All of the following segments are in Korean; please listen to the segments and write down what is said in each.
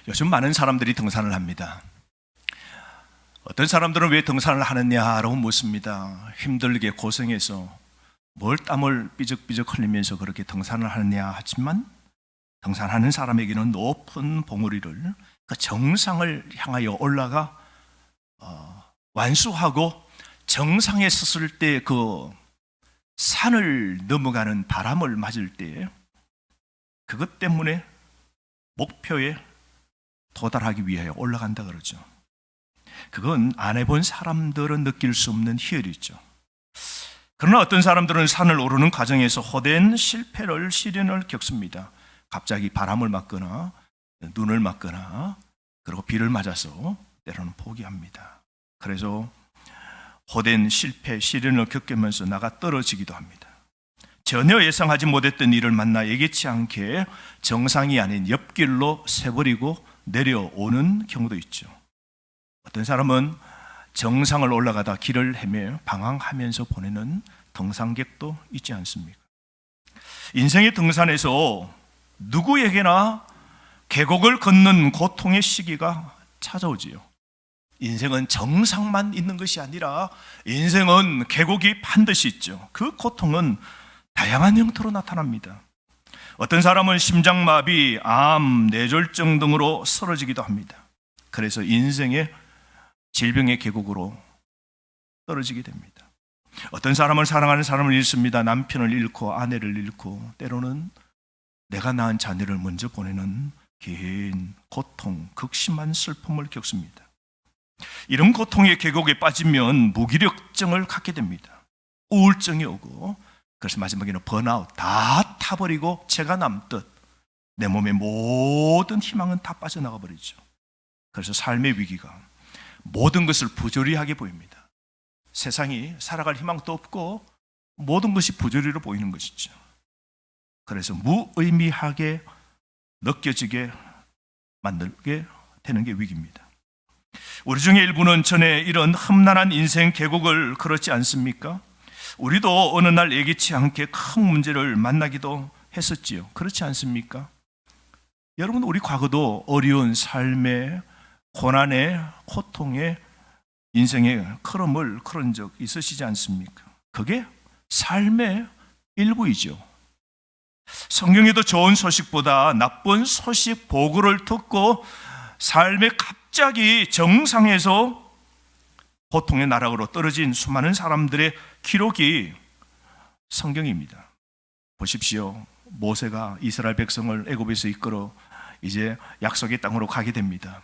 요즘 많은 사람들이 등산을 합니다. 어떤 사람들은 왜 등산을 하느냐라고 묻습니다. 힘들게 고생해서 뭘 땀을 삐적삐적 흘리면서 그렇게 등산을 하느냐 하지만, 등산하는 사람에게는 높은 봉우리를, 그 정상을 향하여 올라가 완수하고 정상에 섰을 때 그 산을 넘어가는 바람을 맞을 때 그것 때문에 목표에 도달하기 위하여 올라간다 그러죠. 그건 안 해본 사람들은 느낄 수 없는 희열이죠. 그러나 어떤 사람들은 산을 오르는 과정에서 호된 실패를, 시련을 겪습니다. 갑자기 바람을 맞거나 눈을 맞거나 그리고 비를 맞아서 때로는 포기합니다. 그래서 호된 실패, 시련을 겪으면서 나가 떨어지기도 합니다. 전혀 예상하지 못했던 일을 만나 예기치 않게 정상이 아닌 옆길로 새버리고 내려오는 경우도 있죠. 어떤 사람은 정상을 올라가다 길을 헤매 방황하면서 보내는 등산객도 있지 않습니까? 인생의 등산에서 누구에게나 계곡을 걷는 고통의 시기가 찾아오지요. 인생은 정상만 있는 것이 아니라 인생은 계곡이 반드시 있죠. 그 고통은 다양한 형태로 나타납니다. 어떤 사람은 심장마비, 암, 뇌졸중 등으로 쓰러지기도 합니다. 그래서 인생의 질병의 계곡으로 떨어지게 됩니다. 어떤 사람은 사랑하는 사람을 잃습니다. 남편을 잃고 아내를 잃고 때로는 내가 낳은 자녀를 먼저 보내는 긴 고통, 극심한 슬픔을 겪습니다. 이런 고통의 계곡에 빠지면 무기력증을 갖게 됩니다. 우울증이 오고, 그래서 마지막에는 번아웃, 다 타버리고 채가 남듯 내 몸의 모든 희망은 다 빠져나가 버리죠. 그래서 삶의 위기가 모든 것을 부조리하게 보입니다. 세상이 살아갈 희망도 없고 모든 것이 부조리로 보이는 것이죠. 그래서 무의미하게 느껴지게 만들게 되는 게 위기입니다. 우리 중에 일부는 전에 이런 험난한 인생 계곡을 걸었지 않습니까? 우리도 어느 날 예기치 않게 큰 문제를 만나기도 했었지요. 그렇지 않습니까? 여러분, 우리 과거도 어려운 삶의 고난의 고통의 인생의 걸음을 걸은 적 있으시지 않습니까? 그게 삶의 일부이죠. 성경에도 좋은 소식보다 나쁜 소식 보고를 듣고 삶의 갑자기 정상에서 고통의 나락으로 떨어진 수많은 사람들의 기록이 성경입니다. 보십시오. 모세가 이스라엘 백성을 애굽에서 이끌어 이제 약속의 땅으로 가게 됩니다.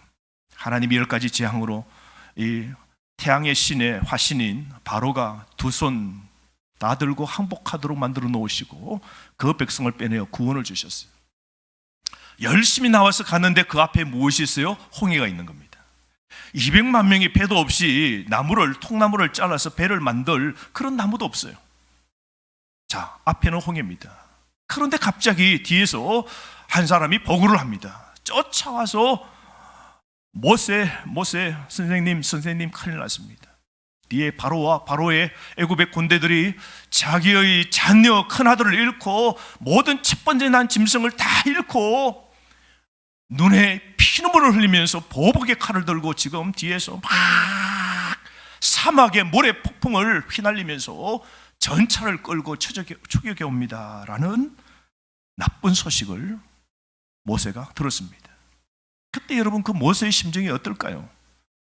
하나님이 10가지 재앙으로 이 태양의 신의 화신인 바로가 두 손 다 들고 항복하도록 만들어 놓으시고 그 백성을 빼내어 구원을 주셨어요. 열심히 나와서 가는데 그 앞에 무엇이 있어요? 홍해가 있는 겁니다. 200만 명이 배도 없이 통나무를 잘라서 배를 만들 그런 나무도 없어요. 자, 앞에는 홍해입니다. 그런데 갑자기 뒤에서 한 사람이 보고를 합니다. 쫓아와서 모세 선생님 큰일 났습니다. 뒤에 바로와 바로의 애굽의 군대들이 자기의 자녀 큰아들을 잃고 모든 첫 번째 난 짐승을 다 잃고 눈에 피눈물을 흘리면서 보복의 칼을 들고 지금 뒤에서 막 사막의 모래 폭풍을 휘날리면서 전차를 끌고 추격해 옵니다 라는 나쁜 소식을 모세가 들었습니다. 그때 여러분, 그 모세의 심정이 어떨까요?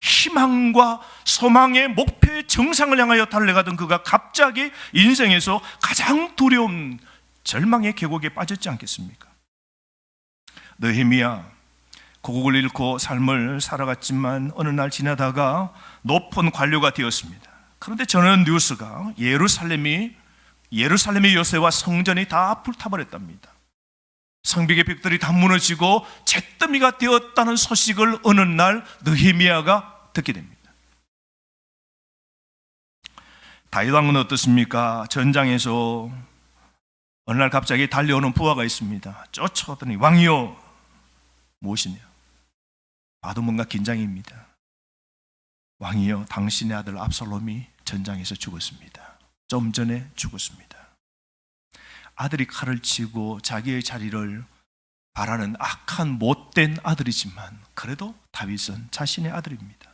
희망과 소망의 목표의 정상을 향하여 달려가던 그가 갑자기 인생에서 가장 두려운 절망의 계곡에 빠졌지 않겠습니까? 느헤미야, 고국을 잃고 삶을 살아갔지만 어느 날 지나다가 높은 관료가 되었습니다. 그런데 저는 뉴스가 예루살렘의 요새와 성전이 다 불타버렸답니다. 성벽의 벽들이 다 무너지고 잿더미가 되었다는 소식을 어느 날 느헤미야가 듣게 됩니다. 다윗 왕은 어떻습니까? 전장에서 어느 날 갑자기 달려오는 부하가 있습니다. 쫓아오더니 왕이여, 무엇이냐? 봐도 뭔가 긴장입니다. 왕이여, 당신의 아들 압살롬이 전장에서 죽었습니다. 좀 전에 죽었습니다. 아들이 칼을 치고 자기의 자리를 바라는 악한 못된 아들이지만 그래도 다윗은 자신의 아들입니다.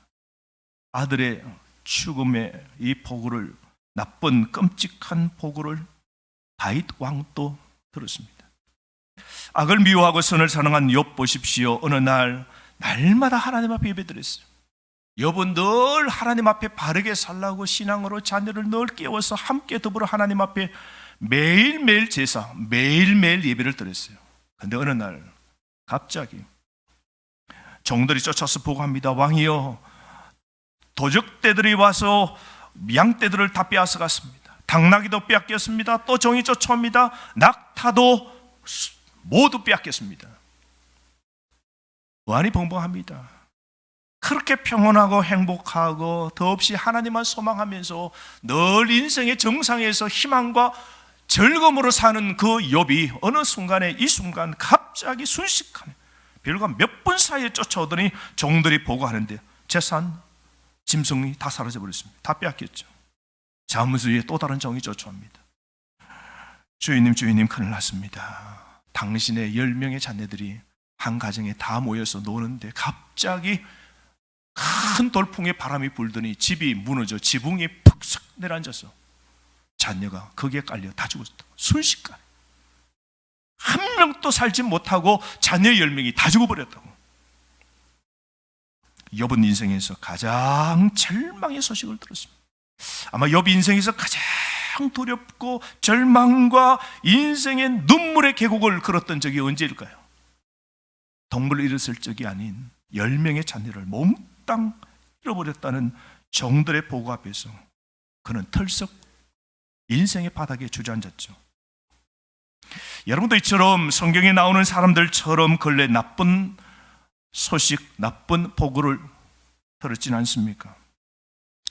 아들의 죽음의 이 보고를, 나쁜 끔찍한 보고를 다윗 왕도 들었습니다. 악을 미워하고 선을 사랑한 욥 보십시오. 어느 날 날마다 하나님 앞에 예배드렸어요. 욥은 늘 하나님 앞에 바르게 살라고 신앙으로 자녀를 늘 깨워서 함께 더불어 하나님 앞에 매일매일 제사, 매일매일 예배를 드렸어요. 그런데 어느 날 갑자기 종들이 쫓아서 보고합니다. 왕이여, 도적떼들이 와서 양떼들을 다 빼앗아 갔습니다. 당나귀도 빼앗겼습니다. 또 종이 쫓아옵니다. 낙타도 모두 빼앗겼습니다. 무한히 벙벙합니다. 그렇게 평온하고 행복하고 더없이 하나님만 소망하면서 늘 인생의 정상에서 희망과 즐거움으로 사는 그 욥이 어느 순간에, 이 순간 갑자기 순식간에 별과 몇 분 사이에 쫓아오더니 종들이 보고하는데 재산, 짐승이 다 사라져버렸습니다. 다 빼앗겼죠. 자문수에 또 다른 종이 쫓아옵니다. 주인님, 주인님, 큰일 났습니다. 당신의 10명의 자녀들이 한 가정에 다 모여서 노는데 갑자기 큰 돌풍에 바람이 불더니 집이 무너져 지붕이 푹 내려앉아서 자녀가 거기에 깔려 다 죽었다. 순식간에 한 명도 살지 못하고 자녀 10명이 다 죽어버렸다고. 욥은 인생에서 가장 절망의 소식을 들었습니다. 아마 욥 인생에서 가장 두렵고 절망과 인생의 눈물의 계곡을 걸었던 적이 언제일까요? 동물을 잃었을 적이 아닌 10명의 자녀를 몽땅 잃어버렸다는 종들의 보고 앞에서 그는 털썩 인생의 바닥에 주저앉았죠. 여러분도 이처럼 성경에 나오는 사람들처럼 근래 나쁜 소식, 나쁜 보고를 들었지는 않습니까?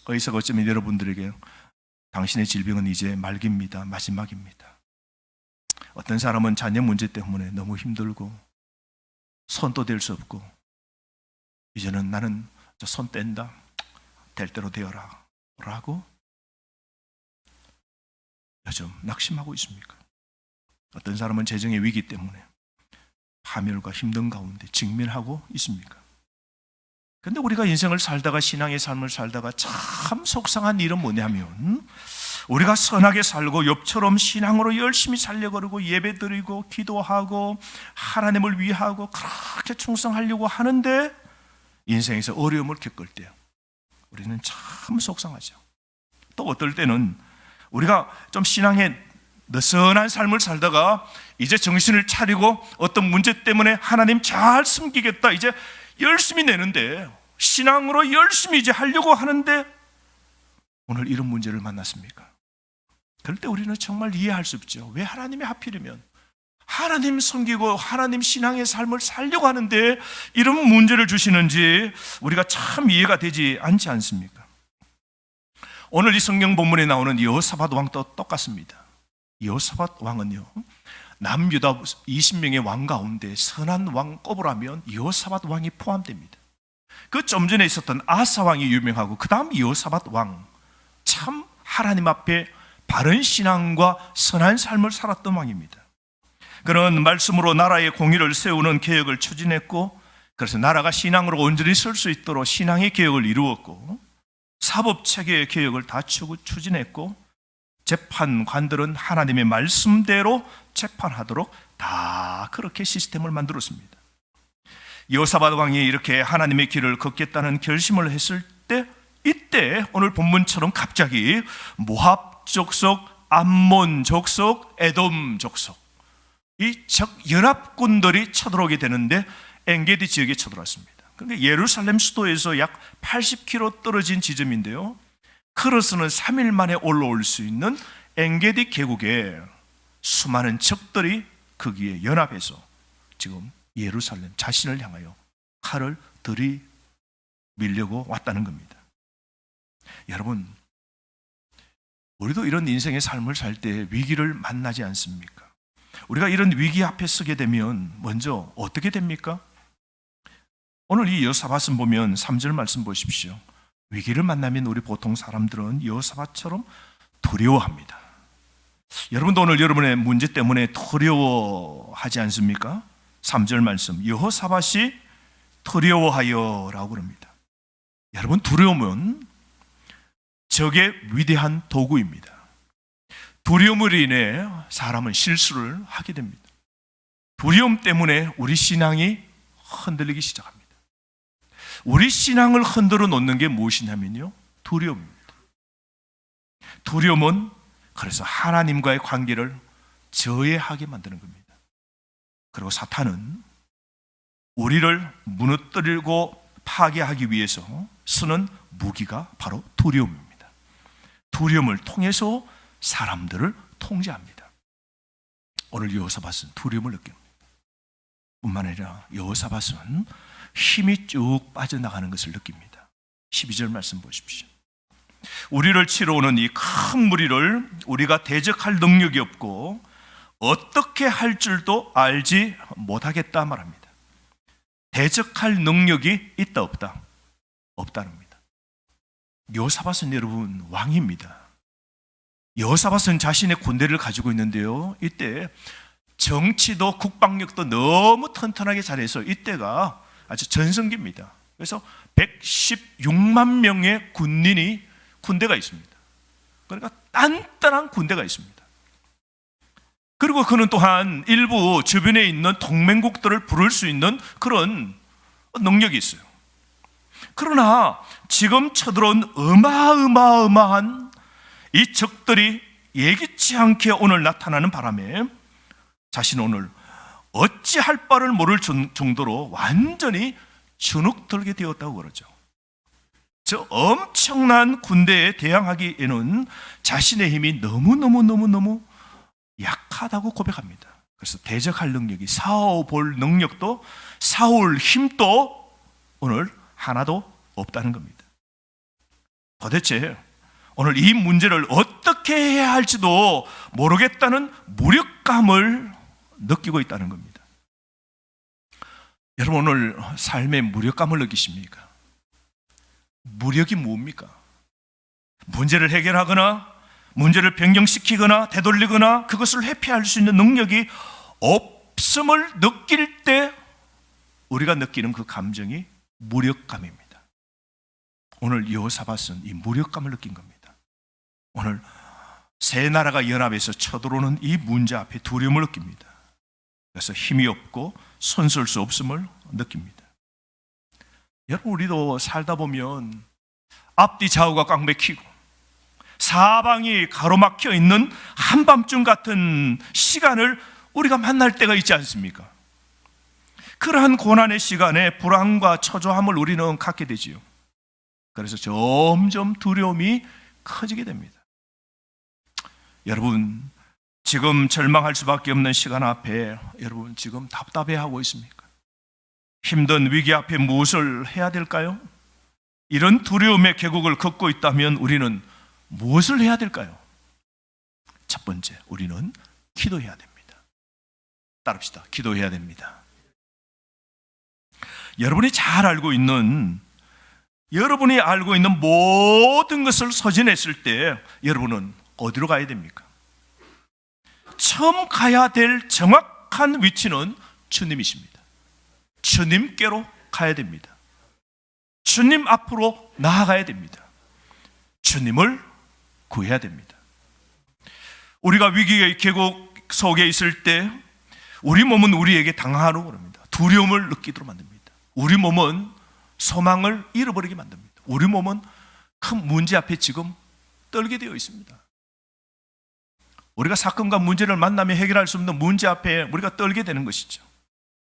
의사가 어쩌면 여러분들에게 당신의 질병은 이제 말기입니다, 마지막입니다. 어떤 사람은 자녀 문제 때문에 너무 힘들고 손도 댈 수 없고 이제는 나는 손 뗀다, 될 대로 되어라 라고 요즘 낙심하고 있습니까? 어떤 사람은 재정의 위기 때문에 파멸과 힘든 가운데 직면하고 있습니까? 근데 우리가 인생을 살다가, 신앙의 삶을 살다가 참 속상한 일은 뭐냐면, 우리가 선하게 살고 욥처럼 신앙으로 열심히 살려고 예배드리고 기도하고 하나님을 위하고 그렇게 충성하려고 하는데 인생에서 어려움을 겪을 때 우리는 참 속상하죠. 또 어떨 때는 우리가 좀 신앙의 느슨한 삶을 살다가 이제 정신을 차리고 어떤 문제 때문에 하나님 잘 섬기겠다, 이제 열심히 내는데, 신앙으로 열심히 이제 하려고 하는데 오늘 이런 문제를 만났습니까? 그럴 때 우리는 정말 이해할 수 없죠. 왜 하나님이 하필이면 하나님 섬기고 하나님 신앙의 삶을 살려고 하는데 이런 문제를 주시는지 우리가 참 이해가 되지 않지 않습니까? 오늘 이 성경 본문에 나오는 여호사밧 왕도 똑같습니다. 여호사밧 왕은요, 남유다 20명의 왕 가운데 선한 왕 꼽으라면 여호사밧 왕이 포함됩니다. 그 좀 전에 있었던 아사 왕이 유명하고 그 다음 여호사밧 왕, 참 하나님 앞에 바른 신앙과 선한 삶을 살았던 왕입니다. 그는 말씀으로 나라의 공의를 세우는 개혁을 추진했고, 그래서 나라가 신앙으로 온전히 설 수 있도록 신앙의 개혁을 이루었고, 사법체계의 개혁을 다 추진했고, 재판관들은 하나님의 말씀대로 재판하도록 다 그렇게 시스템을 만들었습니다. 여호사밧 왕이 이렇게 하나님의 길을 걷겠다는 결심을 했을 때, 이때 오늘 본문처럼 갑자기 모압 족속, 암몬 족속, 에돔 족속, 이 적 연합군들이 쳐들어오게 되는데 엔게디 지역에 쳐들어왔습니다. 그런데 예루살렘 수도에서 약 80km 떨어진 지점인데요, 크로스는 3일 만에 올라올 수 있는 엔게디 계곡에 수많은 적들이 거기에 연합해서 지금 예루살렘 자신을 향하여 칼을 들이밀려고 왔다는 겁니다. 여러분, 우리도 이런 인생의 삶을 살 때 위기를 만나지 않습니까? 우리가 이런 위기 앞에 서게 되면 먼저 어떻게 됩니까? 오늘 이 여호사밧은 보면 3절 말씀 보십시오. 위기를 만나면 우리 보통 사람들은 여호사밧처럼 두려워합니다. 여러분도 오늘 여러분의 문제 때문에 두려워하지 않습니까? 3절 말씀, 여호사밧이 두려워하여라고 그럽니다. 여러분, 두려움은 적의 위대한 도구입니다. 두려움으로 인해 사람은 실수를 하게 됩니다. 두려움 때문에 우리 신앙이 흔들리기 시작합니다. 우리 신앙을 흔들어 놓는 게 무엇이냐면요, 두려움입니다. 두려움은 그래서 하나님과의 관계를 저해하게 만드는 겁니다. 그리고 사탄은 우리를 무너뜨리고 파괴하기 위해서 쓰는 무기가 바로 두려움입니다. 두려움을 통해서 사람들을 통제합니다. 오늘 여호사밧은 두려움을 느낍니다. 뿐만 아니라 여호사밧은 힘이 쭉 빠져나가는 것을 느낍니다. 12절 말씀 보십시오. 우리를 치러 오는 이 큰 무리를 우리가 대적할 능력이 없고 어떻게 할 줄도 알지 못하겠다 말합니다. 대적할 능력이 있다 없다? 없다는 겁니다. 여호사밧은 여러분 왕입니다. 여호사밧은 자신의 군대를 가지고 있는데요, 이때 정치도 국방력도 너무 튼튼하게 잘해서 이때가 아주 전성기입니다. 그래서 116만 명의 군대가 있습니다. 그러니까 단단한 군대가 있습니다. 그리고 그는 또한 일부 주변에 있는 동맹국들을 부를 수 있는 그런 능력이 있어요. 그러나 지금 쳐들어온 어마어마한 이 적들이 예기치 않게 오늘 나타나는 바람에 자신은 오늘 어찌할 바를 모를 정도로 완전히 주눅들게 되었다고 그러죠. 저 엄청난 군대에 대항하기에는 자신의 힘이 너무 약하다고 고백합니다. 그래서 대적할 능력이, 싸워볼 능력도, 싸울 힘도 오늘 하나도 없다는 겁니다. 도대체 오늘 이 문제를 어떻게 해야 할지도 모르겠다는 무력감을 느끼고 있다는 겁니다. 여러분, 오늘 삶의 무력감을 느끼십니까? 무력이 뭡니까? 문제를 해결하거나 문제를 변경시키거나 되돌리거나 그것을 회피할 수 있는 능력이 없음을 느낄 때 우리가 느끼는 그 감정이 무력감입니다. 오늘 여호사밧은 이 무력감을 느낀 겁니다. 오늘 세 나라가 연합해서 쳐들어오는 이 문제 앞에 두려움을 느낍니다. 그래서 힘이 없고 손쓸 수 없음을 느낍니다. 여러분, 우리도 살다 보면 앞뒤 좌우가 꽉 막히고 사방이 가로막혀 있는 한밤중 같은 시간을 우리가 만날 때가 있지 않습니까? 그러한 고난의 시간에 불안과 초조함을 우리는 갖게 되지요. 그래서 점점 두려움이 커지게 됩니다. 여러분, 지금 절망할 수밖에 없는 시간 앞에 여러분 지금 답답해하고 있습니까? 힘든 위기 앞에 무엇을 해야 될까요? 이런 두려움의 계곡을 걷고 있다면 우리는 무엇을 해야 될까요? 첫 번째, 우리는 기도해야 됩니다. 따릅시다. 기도해야 됩니다. 여러분이 알고 있는 모든 것을 소진했을 때 여러분은 어디로 가야 됩니까? 처음 가야 될 정확한 위치는 주님이십니다. 주님께로 가야 됩니다. 주님 앞으로 나아가야 됩니다. 주님을 구해야 됩니다. 우리가 위기의 계곡 속에 있을 때 우리 몸은 우리에게 당하라고 그럽니다. 두려움을 느끼도록 만듭니다. 우리 몸은 소망을 잃어버리게 만듭니다. 우리 몸은 큰 문제 앞에 지금 떨게 되어 있습니다. 우리가 사건과 문제를 만나며 해결할 수 없는 문제 앞에 우리가 떨게 되는 것이죠.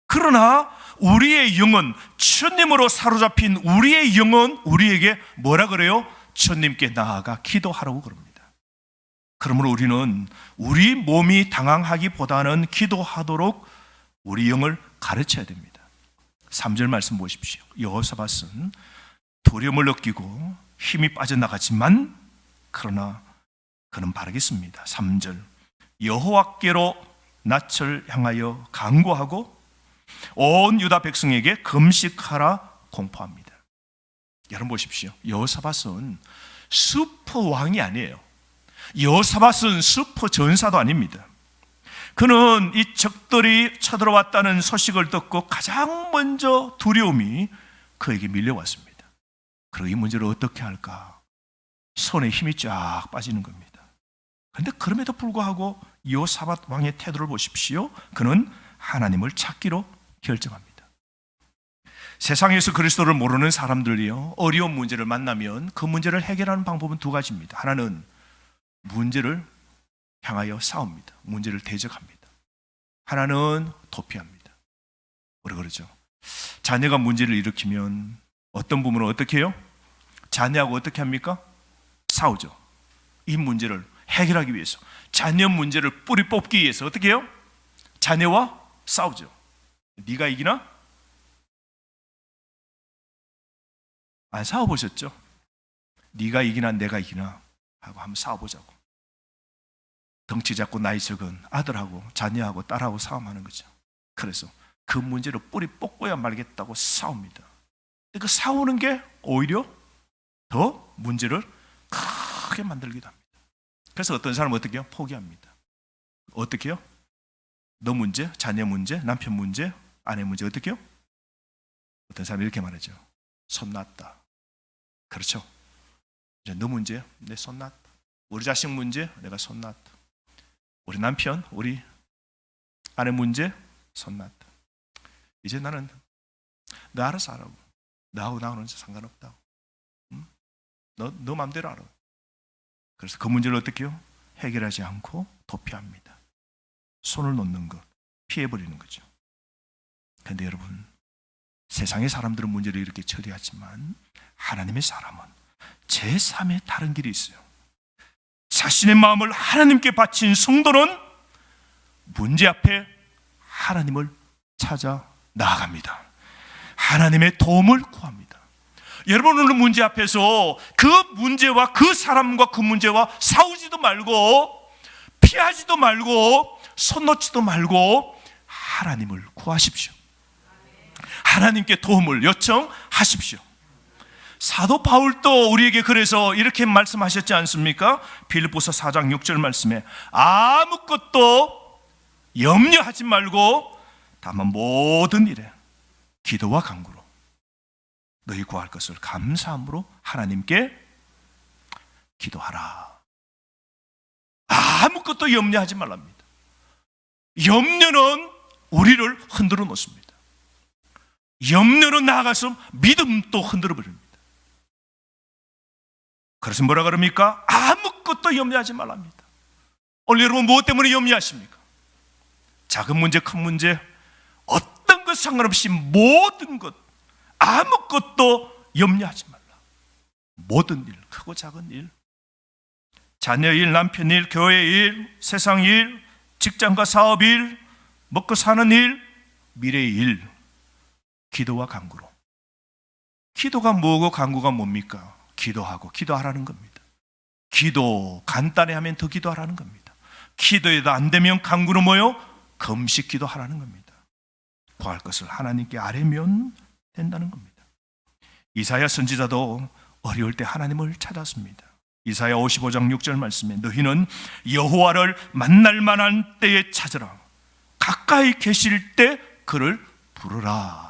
그러나 우리의 영은, 주님으로 사로잡힌 우리의 영은 우리에게 뭐라 그래요? 주님께 나아가 기도하라고 그럽니다. 그러므로 우리는 우리 몸이 당황하기보다는 기도하도록 우리 영을 가르쳐야 됩니다. 3절 말씀 보십시오. 여호사밧은 두려움을 느끼고 힘이 빠져나가지만 그러나 그는 바르겠습니다. 3절, 여호와께로 낯을 향하여 간구하고 온 유다 백성에게 금식하라 공포합니다. 여러분 보십시오. 여호사밧은 슈퍼 왕이 아니에요. 여호사밧은 슈퍼 전사도 아닙니다. 그는 이 적들이 쳐들어왔다는 소식을 듣고 가장 먼저 두려움이 그에게 밀려왔습니다. 그리고 이 문제를 어떻게 할까? 손에 힘이 쫙 빠지는 겁니다. 그런데 그럼에도 불구하고 여호사밧 왕의 태도를 보십시오. 그는 하나님을 찾기로 결정합니다. 세상에서 그리스도를 모르는 사람들이요, 어려운 문제를 만나면 그 문제를 해결하는 방법은 두 가지입니다. 하나는 문제를 향하여 싸웁니다. 문제를 대적합니다. 하나는 도피합니다. 뭐라 그러죠? 자녀가 문제를 일으키면 어떤 부모는 어떻게 해요? 자녀하고 어떻게 합니까? 싸우죠. 이 문제를 해결하기 위해서, 자녀 문제를 뿌리 뽑기 위해서 어떻게 해요? 자녀와 싸우죠. 네가 이기나? 안 싸워보셨죠? 네가 이기나 내가 이기나 하고 한번 싸워보자고. 덩치 작고 나이 적은 아들하고 자녀하고 딸하고 싸움하는 거죠. 그래서 그 문제를 뿌리 뽑고야 말겠다고 싸웁니다. 그 싸우는 게 오히려 더 문제를 크게 만들기도 합니다. 그래서 어떤 사람은 어떻게 해요? 포기합니다. 어떻게 해요? 너 문제, 자녀 문제, 남편 문제, 아내 문제 어떻게 해요? 어떤 사람이 이렇게 말하죠. 손 놨다. 그렇죠? 이제 너 문제, 내 손 놨다. 우리 자식 문제, 내가 손 놨다. 우리 남편, 우리 아내 문제, 손 놨다. 이제 나는 너 알아서 하라고. 나하고 나하고는 상관없다고. 응? 너 마음대로 알아. 그래서 그 문제를 어떻게 해요? 해결하지 않고 도피합니다. 손을 놓는 것, 피해버리는 거죠. 그런데 여러분, 세상의 사람들은 문제를 이렇게 처리하지만 하나님의 사람은 제3의 다른 길이 있어요. 자신의 마음을 하나님께 바친 성도는 문제 앞에 하나님을 찾아 나아갑니다. 하나님의 도움을 구합니다. 여러분, 오늘 문제 앞에서 그 문제와 그 사람과 그 문제와 싸우지도 말고 피하지도 말고 손 놓지도 말고 하나님을 구하십시오. 하나님께 도움을 요청하십시오. 사도 바울도 우리에게 그래서 이렇게 말씀하셨지 않습니까? 빌립보서 4장 6절 말씀에 아무것도 염려하지 말고 다만 모든 일에 기도와 간구로 너희 구할 것을 감사함으로 하나님께 기도하라. 아무것도 염려하지 말랍니다. 염려는 우리를 흔들어 놓습니다. 염려로 나아가서 믿음도 흔들어 버립니다. 그래서 뭐라 그럽니까? 아무것도 염려하지 말랍니다. 오늘 여러분 무엇 때문에 염려하십니까? 작은 문제, 큰 문제, 어떤 것 상관없이 모든 것, 아무것도 염려하지 말라. 모든 일, 크고 작은 일, 자녀 일, 남편 일, 교회 일, 세상 일, 직장과 사업 일, 먹고 사는 일, 미래의 일, 기도와 간구로. 기도가 뭐고 간구가 뭡니까? 기도하고 기도하라는 겁니다. 기도 간단히 하면 더 기도하라는 겁니다. 기도에도 안 되면 간구는 뭐요? 금식 기도하라는 겁니다. 구할 것을 하나님께 아뢰면 된다는 겁니다. 이사야 선지자도 어려울 때 하나님을 찾았습니다. 이사야 55장 6절 말씀에 너희는 여호와를 만날 만한 때에 찾으라. 가까이 계실 때 그를 부르라.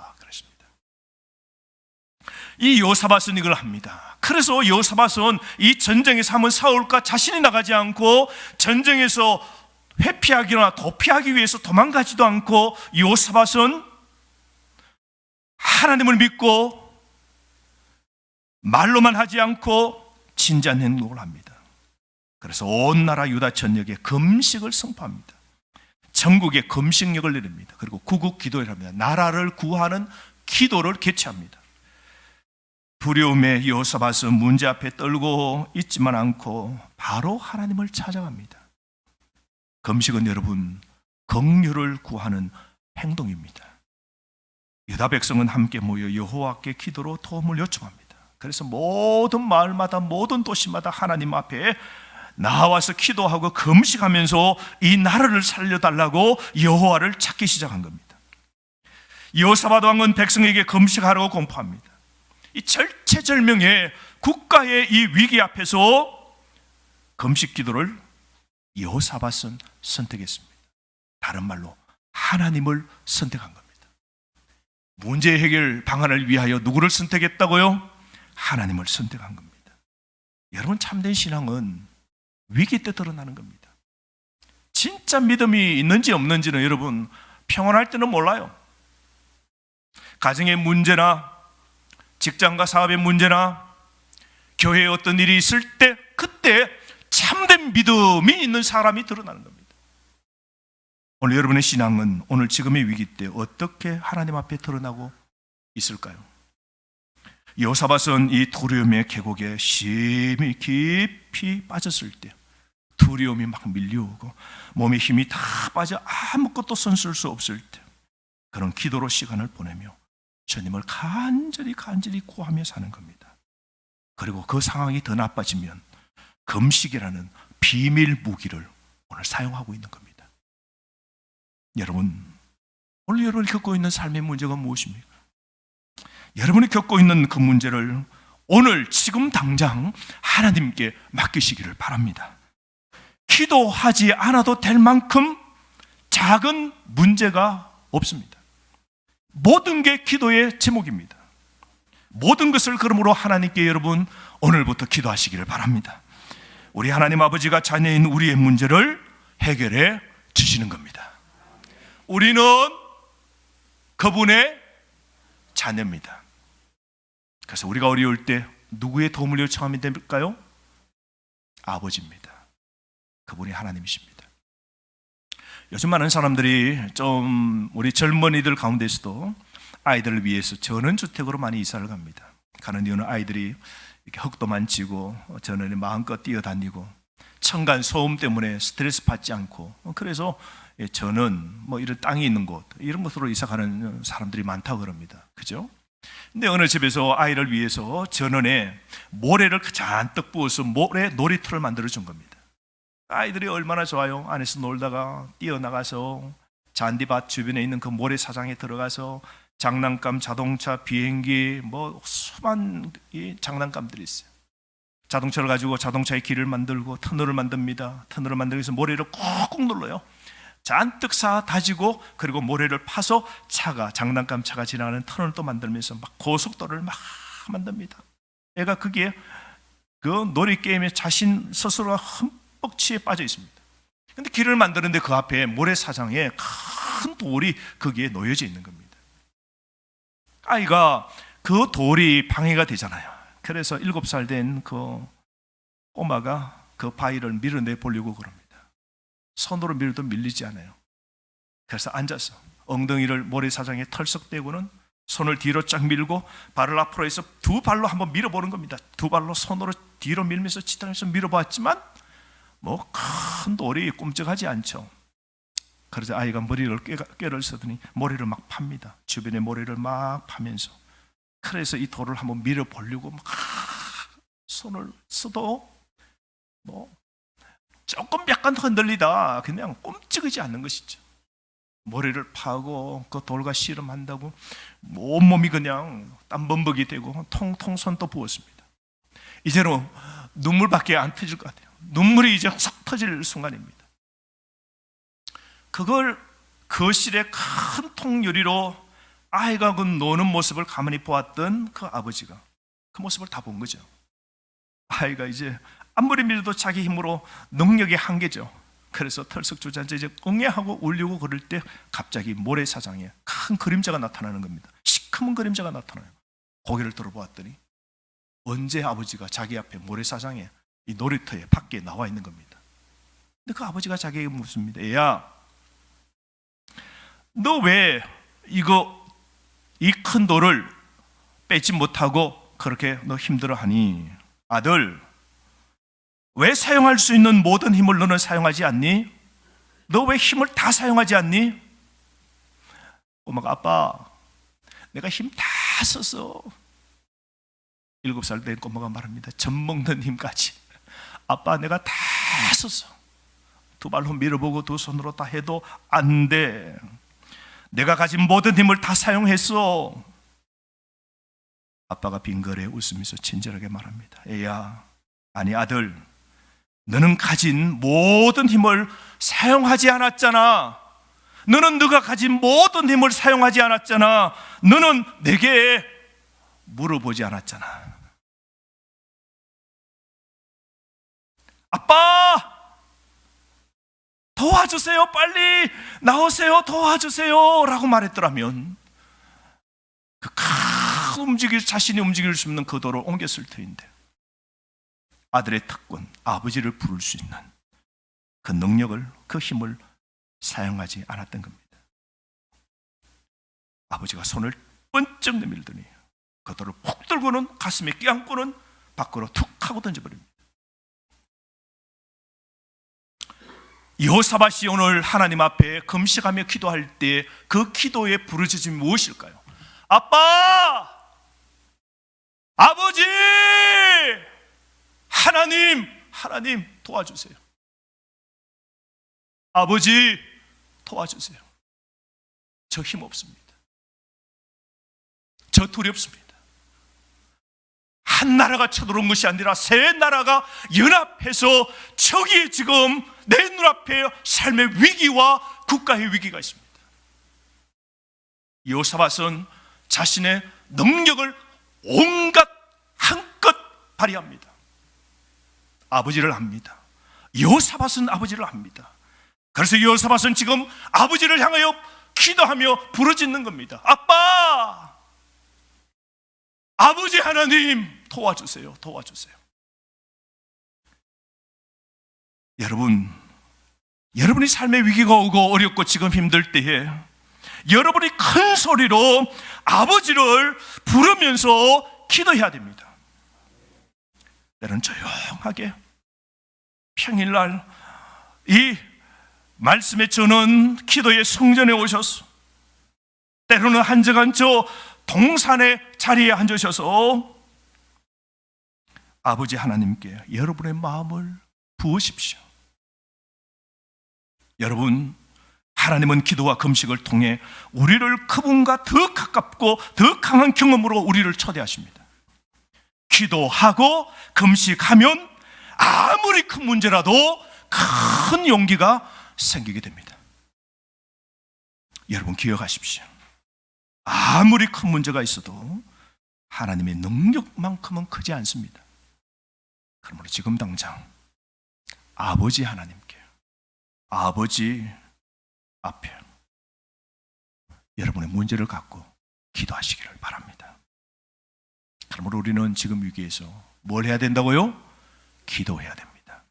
이 여호사밧은 이걸 합니다. 그래서 여호사밧은 이 전쟁에서 한번 사울과 자신이 나가지 않고 전쟁에서 회피하기나 도피하기 위해서 도망가지도 않고 여호사밧은 하나님을 믿고 말로만 하지 않고 진지한 행동을 합니다. 그래서 온 나라 유다 전역에 금식을 선포합니다. 전국에 금식령을 내립니다. 그리고 구국 기도를 합니다. 나라를 구하는 기도를 개최합니다. 두려움에 여호사밧은 문제 앞에 떨고 있지만 않고 바로 하나님을 찾아갑니다. 금식은 여러분 긍휼을 구하는 행동입니다. 유다 백성은 함께 모여 여호와께 기도로 도움을 요청합니다. 그래서 모든 마을마다 모든 도시마다 하나님 앞에 나와서 기도하고 금식하면서 이 나라를 살려달라고 여호와를 찾기 시작한 겁니다. 여호사밧 왕은 백성에게 금식하라고 공포합니다. 이 절체절명의 국가의 이 위기 앞에서 금식 기도를 여호사밧은 선택했습니다. 다른 말로 하나님을 선택한 겁니다. 문제 해결 방안을 위하여 누구를 선택했다고요? 하나님을 선택한 겁니다. 여러분, 참된 신앙은 위기 때 드러나는 겁니다. 진짜 믿음이 있는지 없는지는 여러분 평온할 때는 몰라요. 가정의 문제나 직장과 사업의 문제나 교회에 어떤 일이 있을 때, 그때 참된 믿음이 있는 사람이 드러나는 겁니다. 오늘 여러분의 신앙은 오늘 지금의 위기 때 어떻게 하나님 앞에 드러나고 있을까요? 여호사밧은 이 두려움의 계곡에 심히 깊이 빠졌을 때, 두려움이 막 밀려오고 몸에 힘이 다 빠져 아무것도 손쓸 수 없을 때, 그런 기도로 시간을 보내며 주님을 간절히 구하며 사는 겁니다. 그리고 그 상황이 더 나빠지면 금식이라는 비밀 무기를 오늘 사용하고 있는 겁니다. 여러분, 오늘 여러분이 겪고 있는 삶의 문제가 무엇입니까? 여러분이 겪고 있는 그 문제를 오늘 지금 당장 하나님께 맡기시기를 바랍니다. 기도하지 않아도 될 만큼 작은 문제가 없습니다. 모든 게 기도의 제목입니다. 모든 것을 그러므로 하나님께 여러분 오늘부터 기도하시기를 바랍니다. 우리 하나님 아버지가 자녀인 우리의 문제를 해결해 주시는 겁니다. 우리는 그분의 자녀입니다. 그래서 우리가 어려울 때 누구의 도움을 요청하면 될까요? 아버지입니다. 그분이 하나님이십니다. 요즘 많은 사람들이 좀 우리 젊은이들 가운데서도 아이들을 위해서 전원주택으로 많이 이사를 갑니다. 가는 이유는 아이들이 이렇게 흙도 만지고 전원에 마음껏 뛰어다니고 층간 소음 때문에 스트레스 받지 않고, 그래서 전원 뭐 이런 땅이 있는 곳, 이런 곳으로 이사 가는 사람들이 많다고 그럽니다. 그죠? 근데 어느 집에서 아이를 위해서 전원에 모래를 잔뜩 부어서 모래 놀이터를 만들어 준 겁니다. 아이들이 얼마나 좋아요. 안에서 놀다가 뛰어나가서 잔디밭 주변에 있는 그 모래사장에 들어가서 장난감, 자동차, 비행기, 뭐 수많은 장난감들이 있어요. 자동차를 가지고 자동차의 길을 만들고 터널을 만듭니다. 터널을 만들기 위해서 모래를 꾹꾹 눌러요. 잔뜩 쌓아 다지고, 그리고 모래를 파서 차가, 장난감 차가 지나가는 터널을 또 만들면서 막 고속도로를 막 만듭니다. 애가 그게 그 놀이게임에 자신 스스로가 흠뻑 취해 빠져 있습니다. 근데 길을 만드는데 그 앞에 모래사장에 큰 돌이 거기에 놓여져 있는 겁니다. 아이가 그 돌이 방해가 되잖아요. 그래서 7살 된 그 꼬마가 그 바위를 밀어내 보려고 그럽니다. 손으로 밀어도 밀리지 않아요. 그래서 앉아서 엉덩이를 모래사장에 털썩대고는 손을 뒤로 쫙 밀고 발을 앞으로 해서 두 발로 한번 밀어보는 겁니다. 두 발로 손으로 뒤로 밀면서 치타면서 밀어봤지만 뭐 큰 돌이 꿈쩍하지 않죠. 그래서 아이가 머리를 꾀를 쓰더니 모래를 막 팝니다. 주변에 모래를 막 파면서, 그래서 이 돌을 한번 밀어보려고 막 손을 써도 뭐 조금 약간 흔들리다 그냥 꼼찍이지 않는 것이죠. 모래를 파고 그 돌과 씨름한다고 온몸이 그냥 땀범벅이 되고 통통 손도 부었습니다. 이제는 눈물밖에 안 터질 것 같아요. 눈물이 이제 쏙 터질 순간입니다. 그걸 거실의 큰 통유리로 아이가 그 노는 모습을 가만히 보았던 그 아버지가 그 모습을 다 본 거죠. 아이가 이제 아무리 밀어도 자기 힘으로 능력의 한계죠. 그래서 털썩 주저앉아 이제 응애하고 울려고 그럴 때 갑자기 모래사장에 큰 그림자가 나타나는 겁니다. 시커먼 그림자가 나타나요. 고개를 들어보았더니 언제 아버지가 자기 앞에 모래사장에 이 놀이터에 밖에 나와 있는 겁니다. 근데 그 아버지가 자기에게 묻습니다. 애야, 너 왜 이 큰 돌을 빼지 못하고 그렇게 너 힘들어하니? 아들, 왜 사용할 수 있는 모든 힘을 너는 사용하지 않니? 너 왜 힘을 다 사용하지 않니? 꼬마가, 아빠, 내가 힘 다 썼어. 7살 된 꼬마가 말합니다. 젖 먹는 힘까지. 아빠, 내가 다 썼어. 두 발로 밀어보고 두 손으로 다 해도 안 돼. 내가 가진 모든 힘을 다 사용했어. 아빠가 빙그레 웃으면서 친절하게 말합니다. 애야, 아니 아들, 너는 가진 모든 힘을 사용하지 않았잖아. 너는 네가 가진 모든 힘을 사용하지 않았잖아. 너는 내게 물어보지 않았잖아. 아빠, 도와주세요. 빨리 나오세요. 도와주세요. 라고 말했더라면 그 자신이 움직일 수 없는 그 도로 옮겼을 터인데, 아들의 특권, 아버지를 부를 수 있는 그 능력을, 그 힘을 사용하지 않았던 겁니다. 아버지가 손을 번쩍 내밀더니 그 돌을 푹 들고는 가슴에 끼안고는 밖으로 툭 하고 던져버립니다. 여호사밧이 오늘 하나님 앞에 금식하며 기도할 때 그 기도의 부르짖음이 무엇일까요? 아빠! 아버지! 하나님 도와주세요. 아버지 도와주세요. 저 힘없습니다. 저 두렵습니다. 한 나라가 쳐들어온 것이 아니라 세 나라가 연합해서 저기 지금 내 눈앞에 삶의 위기와 국가의 위기가 있습니다. 여호사밧은 자신의 능력을 온갖 한껏 발휘합니다. 아버지를 압니다. 여호사밧은 아버지를 압니다. 그래서 여호사밧은 지금 아버지를 향하여 기도하며 부르짖는 겁니다. 아빠! 아버지 하나님 도와주세요. 도와주세요. 여러분이 삶의 위기가 오고 어렵고 지금 힘들 때에 여러분이 큰 소리로 아버지를 부르면서 기도해야 됩니다. 때로는 조용하게 평일날 이 말씀에 주는 기도의 성전에 오셔서, 때로는 한적한 저 동산의 자리에 앉으셔서 아버지 하나님께 여러분의 마음을 부으십시오. 여러분, 하나님은 기도와 금식을 통해 우리를 그분과 더 가깝고 더 강한 경험으로 우리를 초대하십니다. 기도하고 금식하면 아무리 큰 문제라도 큰 용기가 생기게 됩니다. 여러분 기억하십시오. 아무리 큰 문제가 있어도 하나님의 능력만큼은 크지 않습니다. 그러므로 지금 당장 아버지 하나님께, 아버지 앞에 여러분의 문제를 갖고 기도하시기를 바랍니다. 그러므로 우리는 지금 위기에서 뭘 해야 된다고요? 기도해야 됩니다.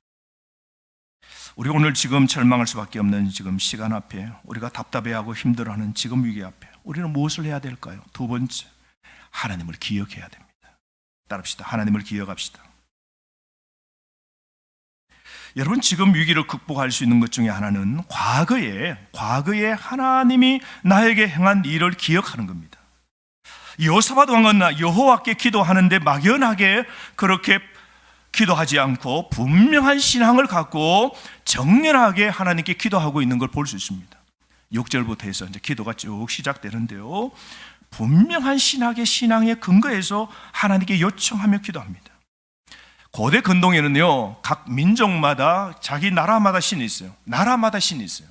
우리 오늘 지금 절망할 수밖에 없는 지금 시간 앞에, 우리가 답답해하고 힘들어하는 지금 위기 앞에 우리는 무엇을 해야 될까요? 두 번째, 하나님을 기억해야 됩니다. 따릅시다. 하나님을 기억합시다. 여러분, 지금 위기를 극복할 수 있는 것 중에 하나는 과거에 하나님이 나에게 행한 일을 기억하는 겁니다. 여호사밧 왕은 여호와께 기도하는데 막연하게 그렇게 기도하지 않고 분명한 신앙을 갖고 정연하게 하나님께 기도하고 있는 걸 볼 수 있습니다. 6절부터 해서 이제 기도가 쭉 시작되는데요, 분명한 신앙의 근거에서 하나님께 요청하며 기도합니다. 고대 근동에는요, 각 민족마다 자기 나라마다 신이 있어요. 나라마다 신이 있어요.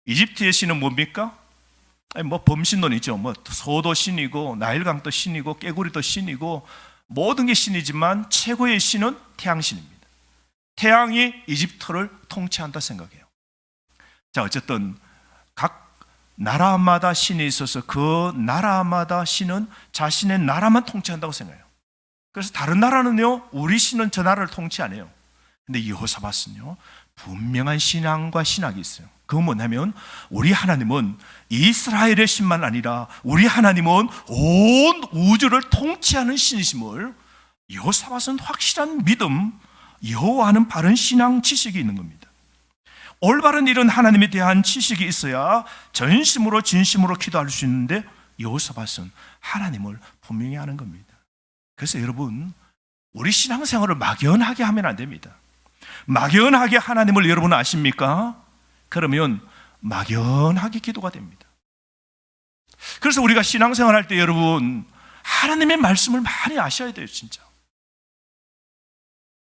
이집트의 신은 뭡니까? 범신론이죠. 소도 신이고 나일강도 신이고 깨구리도 신이고 모든 게 신이지만 최고의 신은 태양신입니다. 태양이 이집트를 통치한다 생각해요. 자, 어쨌든 각 나라마다 신이 있어서 그 나라마다 신은 자신의 나라만 통치한다고 생각해요. 그래서 다른 나라는요, 우리 신은 저 나라를 통치 안 해요. 근데 여호사밧은요, 분명한 신앙과 신학이 있어요. 그건 뭐냐면, 우리 하나님은 이스라엘의 신만 아니라 우리 하나님은 온 우주를 통치하는 신이심을 여호사밧은 확실한 믿음, 여호와는 바른 신앙 지식이 있는 겁니다. 올바른 이런 하나님에 대한 지식이 있어야 전심으로 진심으로 기도할 수 있는데, 여호사밧은 하나님을 분명히 아는 겁니다. 그래서 여러분, 우리 신앙생활을 막연하게 하면 안 됩니다. 막연하게 하나님을 여러분 아십니까? 그러면 막연하게 기도가 됩니다. 그래서 우리가 신앙생활 할 때 여러분, 하나님의 말씀을 많이 아셔야 돼요. 진짜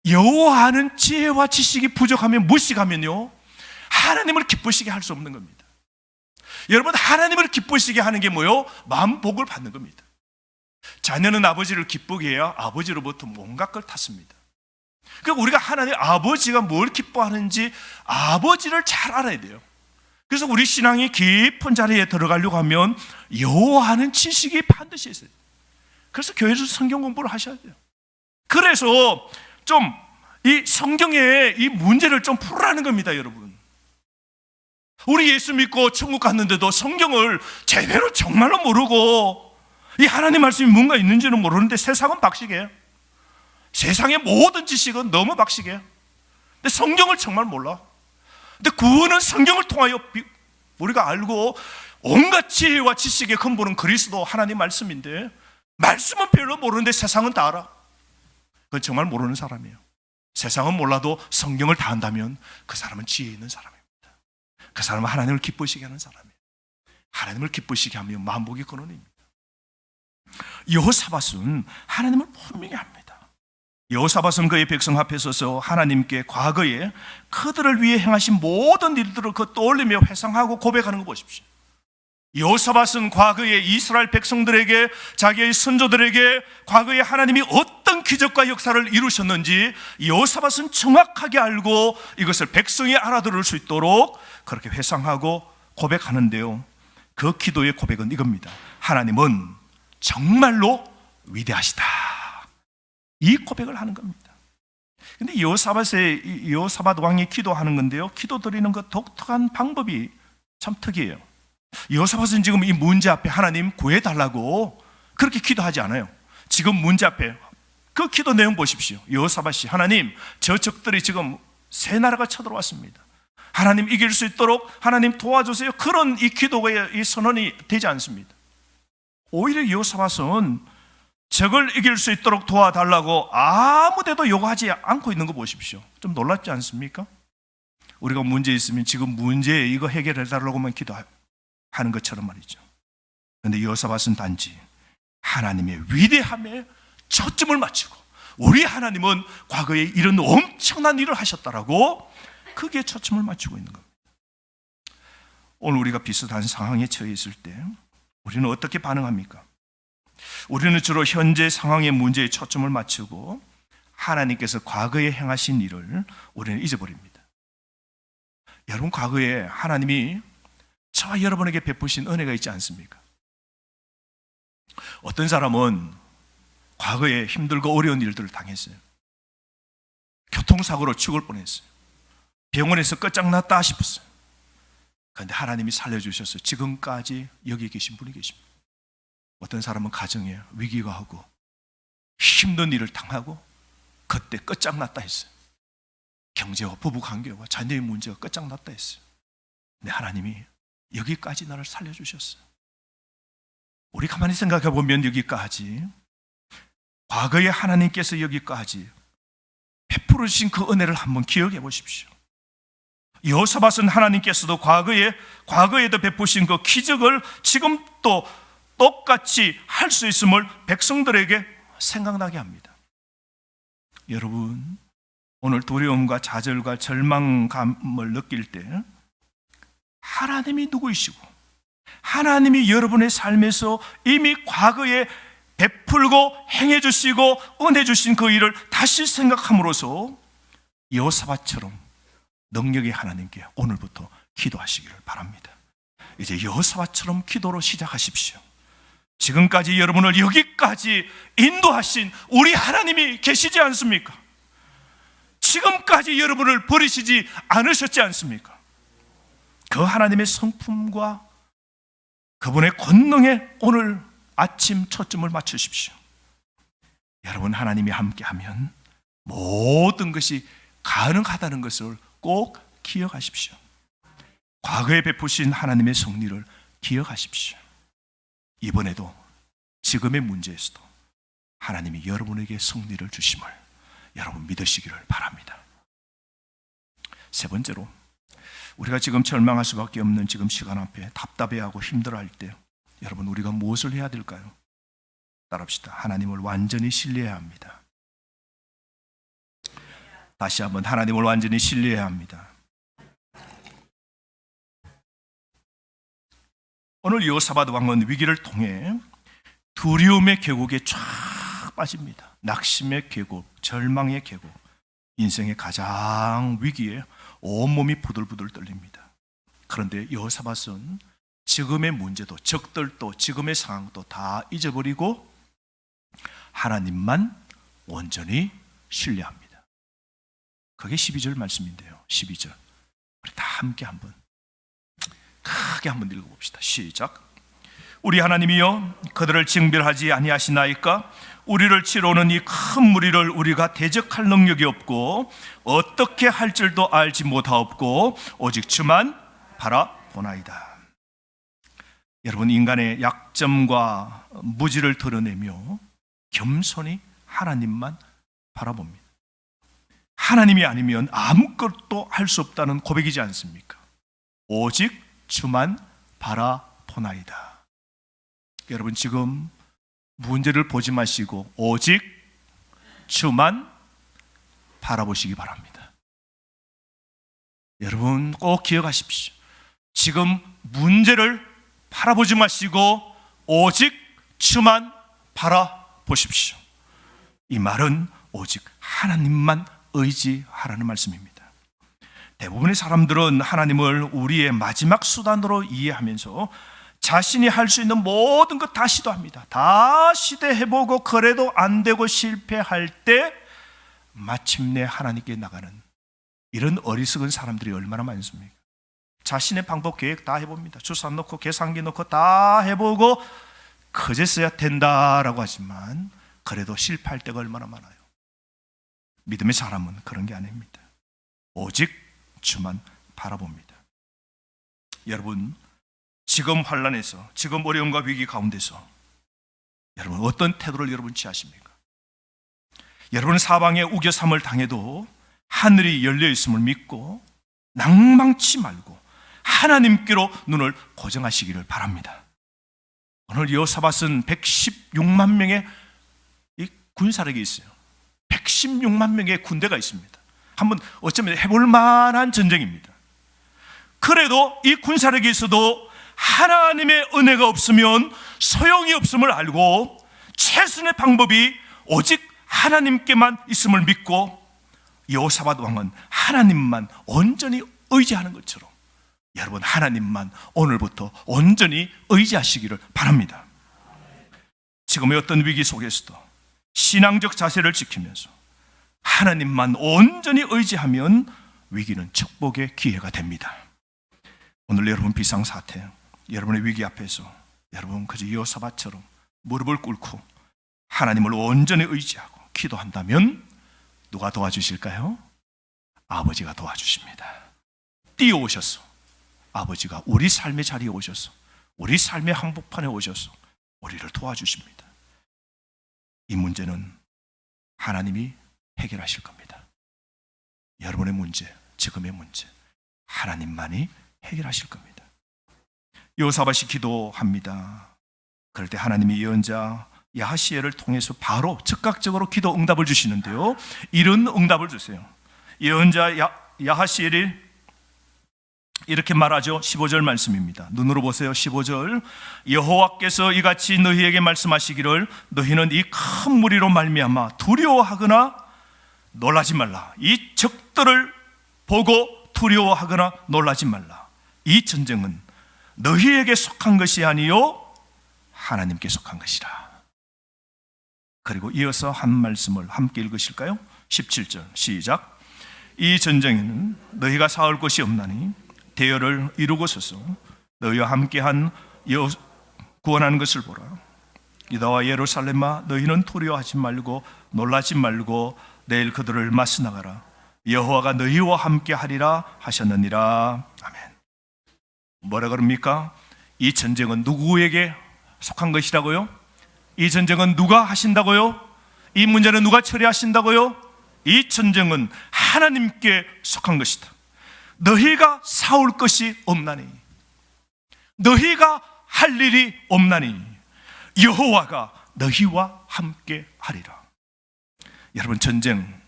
여호와는 지혜와 지식이 부족하면 무식하면요, 하나님을 기쁘시게 할 수 없는 겁니다. 여러분, 하나님을 기쁘시게 하는 게 뭐요? 마음 복을 받는 겁니다. 자녀는 아버지를 기쁘게 해야 아버지로부터 온갖 걸 탔습니다. 그러니까 우리가 하나님 아버지가 뭘 기뻐하는지 아버지를 잘 알아야 돼요. 그래서 우리 신앙이 깊은 자리에 들어가려고 하면 여호와는 지식이 반드시 있어요. 그래서 교회에서 성경 공부를 하셔야 돼요. 그래서 좀 이 성경의 이 문제를 좀 풀으라는 겁니다, 여러분. 우리 예수 믿고 천국 갔는데도 성경을 제대로 정말로 모르고 이 하나님 말씀이 뭔가 있는지는 모르는데 세상은 박식이에요. 세상의 모든 지식은 너무 박식이에요. 근데 성경을 정말 몰라. 근데 구원은 성경을 통하여 우리가 알고 온갖 지혜와 지식의 근본은 그리스도 하나님 말씀인데 말씀은 별로 모르는데 세상은 다 알아. 그건 정말 모르는 사람이에요. 세상은 몰라도 성경을 다 안다면 그 사람은 지혜 있는 사람입니다. 그 사람은 하나님을 기쁘시게 하는 사람이에요. 하나님을 기쁘시게 하면 만복의 근원입니다. 여호사밧은 하나님을 분명히 합니다. 여호사밧은 그의 백성 앞에 서서 하나님께 과거에 그들을 위해 행하신 모든 일들을 떠올리며 회상하고 고백하는 거 보십시오. 여호사밧은 과거에 이스라엘 백성들에게, 자기의 선조들에게 과거에 하나님이 어떤 기적과 역사를 이루셨는지 여호사밧은 정확하게 알고 이것을 백성이 알아들을 수 있도록 그렇게 회상하고 고백하는데요, 그 기도의 고백은 이겁니다. 하나님은 정말로 위대하시다. 이 고백을 하는 겁니다. 근데 여호사밧 왕이 기도하는 건데요, 기도 드리는 그 독특한 방법이 참 특이해요. 여호사밧은 지금 이 문제 앞에 하나님 구해달라고 그렇게 기도하지 않아요. 지금 문제 앞에 그 기도 내용 보십시오. 여호사밧이 하나님, 저 적들이 지금 세 나라가 쳐들어왔습니다. 하나님 이길 수 있도록 하나님 도와주세요. 그런 이 기도의 이 선언이 되지 않습니다. 오히려 여호사밧은 적을 이길 수 있도록 도와달라고 아무데도 요구하지 않고 있는 거 보십시오. 좀 놀랍지 않습니까? 우리가 문제 있으면 지금 문제 이거 해결해달라고만 기도하는 것처럼 말이죠. 그런데 여호사밧은 단지 하나님의 위대함에 초점을 맞추고 우리 하나님은 과거에 이런 엄청난 일을 하셨다라고 크게 초점을 맞추고 있는 겁니다. 오늘 우리가 비슷한 상황에 처해 있을 때 우리는 어떻게 반응합니까? 우리는 주로 현재 상황의 문제에 초점을 맞추고 하나님께서 과거에 행하신 일을 우리는 잊어버립니다. 여러분, 과거에 하나님이 저와 여러분에게 베푸신 은혜가 있지 않습니까? 어떤 사람은 과거에 힘들고 어려운 일들을 당했어요. 교통사고로 죽을 뻔했어요. 병원에서 끝장났다 싶었어요. 그런데 하나님이 살려주셔서 지금까지 여기 계신 분이 계십니다. 어떤 사람은 가정에 위기가 오고 힘든 일을 당하고 그때 끝장났다 했어요. 경제와 부부관계와 자녀의 문제가 끝장났다 했어요. 근데 하나님이 여기까지 나를 살려주셨어요. 우리 가만히 생각해 보면 여기까지, 과거에 하나님께서 여기까지 베풀어 주신 그 은혜를 한번 기억해 보십시오. 여호사밧은 하나님께서도 과거에도 베푸신 그 기적을 지금 또 똑같이 할 수 있음을 백성들에게 생각나게 합니다. 여러분, 오늘 두려움과 좌절과 절망감을 느낄 때 하나님이 누구이시고 하나님이 여러분의 삶에서 이미 과거에 베풀고 행해 주시고 은혜 주신 그 일을 다시 생각함으로써 여호사밧처럼 능력의 하나님께 오늘부터 기도하시기를 바랍니다. 이제 여호사밧처럼 기도로 시작하십시오. 지금까지 여러분을 여기까지 인도하신 우리 하나님이 계시지 않습니까? 지금까지 여러분을 버리시지 않으셨지 않습니까? 그 하나님의 성품과 그분의 권능에 오늘 아침 초점을 맞추십시오. 여러분, 하나님이 함께하면 모든 것이 가능하다는 것을 꼭 기억하십시오. 과거에 베푸신 하나님의 섭리를 기억하십시오. 이번에도 지금의 문제에서도 하나님이 여러분에게 섭리를 주심을 여러분 믿으시기를 바랍니다. 세 번째로, 우리가 지금 절망할 수밖에 없는 지금 시간 앞에 답답해하고 힘들어할 때 여러분, 우리가 무엇을 해야 될까요? 따라합시다. 하나님을 완전히 신뢰해야 합니다. 다시 한번, 하나님을 완전히 신뢰해야 합니다. 오늘 여호사밧 왕은 위기를 통해 두려움의 계곡에 쫙 빠집니다. 낙심의 계곡, 절망의 계곡, 인생의 가장 위기에 온몸이 부들부들 떨립니다. 그런데 여호사밧은 지금의 문제도, 적들도, 지금의 상황도 다 잊어버리고 하나님만 온전히 신뢰합니다. 그게 12절 말씀인데요. 12절 우리 다 함께 한번 크게 한번 읽어봅시다. 시작. 우리 하나님이여, 그들을 징별하지 아니하시나이까? 우리를 치러오는 이 큰 무리를 우리가 대적할 능력이 없고 어떻게 할 줄도 알지 못하옵고 오직 주만 바라보나이다. 여러분, 인간의 약점과 무지를 드러내며 겸손히 하나님만 바라봅니다. 하나님이 아니면 아무것도 할 수 없다는 고백이지 않습니까? 오직 주만 바라보나이다. 여러분, 지금 문제를 보지 마시고 오직 주만 바라보시기 바랍니다. 여러분, 꼭 기억하십시오. 지금 문제를 바라보지 마시고 오직 주만 바라보십시오. 이 말은 오직 하나님만 의지하라는 말씀입니다. 대부분의 사람들은 하나님을 우리의 마지막 수단으로 이해하면서 자신이 할 수 있는 모든 것 다 시도합니다. 다 시도해보고 그래도 안 되고 실패할 때 마침내 하나님께 나가는 이런 어리석은 사람들이 얼마나 많습니까? 자신의 방법 계획 다 해봅니다. 주산 넣고 계산기 넣고 다 해보고 그제서야 된다라고 하지만 그래도 실패할 때가 얼마나 많아요. 믿음의 사람은 그런 게 아닙니다. 오직 주만 바라봅니다. 여러분, 지금 환난에서, 지금 어려움과 위기 가운데서 여러분 어떤 태도를 여러분 취하십니까? 여러분, 사방에 우겨삼을 당해도 하늘이 열려 있음을 믿고 낭망치 말고 하나님께로 눈을 고정하시기를 바랍니다. 오늘 여호사밧은 116만 명의 이 군사력이 있어요. 116만 명의 군대가 있습니다. 한번 어쩌면 해볼 만한 전쟁입니다. 그래도 이 군사력이 있어도 하나님의 은혜가 없으면 소용이 없음을 알고 최선의 방법이 오직 하나님께만 있음을 믿고 여호사밧 왕은 하나님만 온전히 의지하는 것처럼 여러분, 하나님만 오늘부터 온전히 의지하시기를 바랍니다. 지금의 어떤 위기 속에서도 신앙적 자세를 지키면서 하나님만 온전히 의지하면 위기는 축복의 기회가 됩니다. 오늘 여러분 비상사태, 여러분의 위기 앞에서 여러분 그저 여호사밧처럼 무릎을 꿇고 하나님을 온전히 의지하고 기도한다면 누가 도와주실까요? 아버지가 도와주십니다. 뛰어오셔서 아버지가 우리 삶의 자리에 오셔서 우리 삶의 한복판에 오셔서 우리를 도와주십니다. 이 문제는 하나님이 해결하실 겁니다. 여러분의 문제, 지금의 문제 하나님만이 해결하실 겁니다. 여호사밧이 기도합니다. 그럴 때 하나님이 예언자 야하시엘을 통해서 바로 즉각적으로 기도 응답을 주시는데요, 이런 응답을 주세요. 예언자 야하시엘이 이렇게 말하죠. 15절 말씀입니다. 눈으로 보세요. 15절. 여호와께서 이같이 너희에게 말씀하시기를 너희는 이 큰 무리로 말미암아 두려워하거나 놀라지 말라. 이 적들을 보고 두려워하거나 놀라지 말라. 이 전쟁은 너희에게 속한 것이 아니요 하나님께 속한 것이라. 그리고 이어서 한 말씀을 함께 읽으실까요? 17절 시작. 이 전쟁에는 너희가 싸울 것이 없나니 대열을 이루고서서 너희와 함께한 구원하는 것을 보라. 유다와 예루살렘아, 너희는 두려워하지 말고 놀라지 말고 내일 그들을 맞서 나가라. 여호와가 너희와 함께하리라 하셨느니라. 아멘. 뭐라 그럽니까? 이 전쟁은 누구에게 속한 것이라고요? 이 전쟁은 누가 하신다고요? 이 문제는 누가 처리하신다고요? 이 전쟁은 하나님께 속한 것이다. 너희가 싸울 것이 없나니, 너희가 할 일이 없나니 여호와가 너희와 함께 하리라. 여러분, 전쟁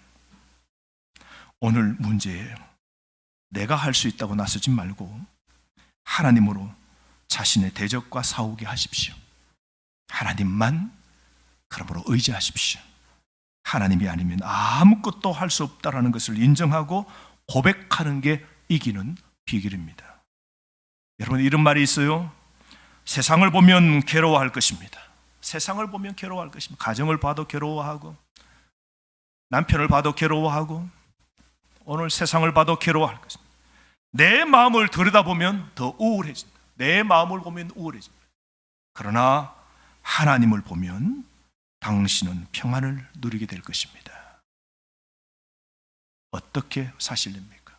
오늘 문제예요. 내가 할 수 있다고 나서지 말고 하나님으로 자신의 대적과 싸우게 하십시오. 하나님만 그러므로 의지하십시오. 하나님이 아니면 아무것도 할 수 없다라는 것을 인정하고 고백하는 게 이기는 비결입니다. 여러분, 이런 말이 있어요. 세상을 보면 괴로워할 것입니다. 세상을 보면 괴로워할 것입니다. 가정을 봐도 괴로워하고, 남편을 봐도 괴로워하고, 오늘 세상을 봐도 괴로워할 것입니다. 내 마음을 들여다보면 더 우울해진다. 내 마음을 보면 우울해집니다. 그러나 하나님을 보면 당신은 평안을 누리게 될 것입니다. 어떻게 사실입니까?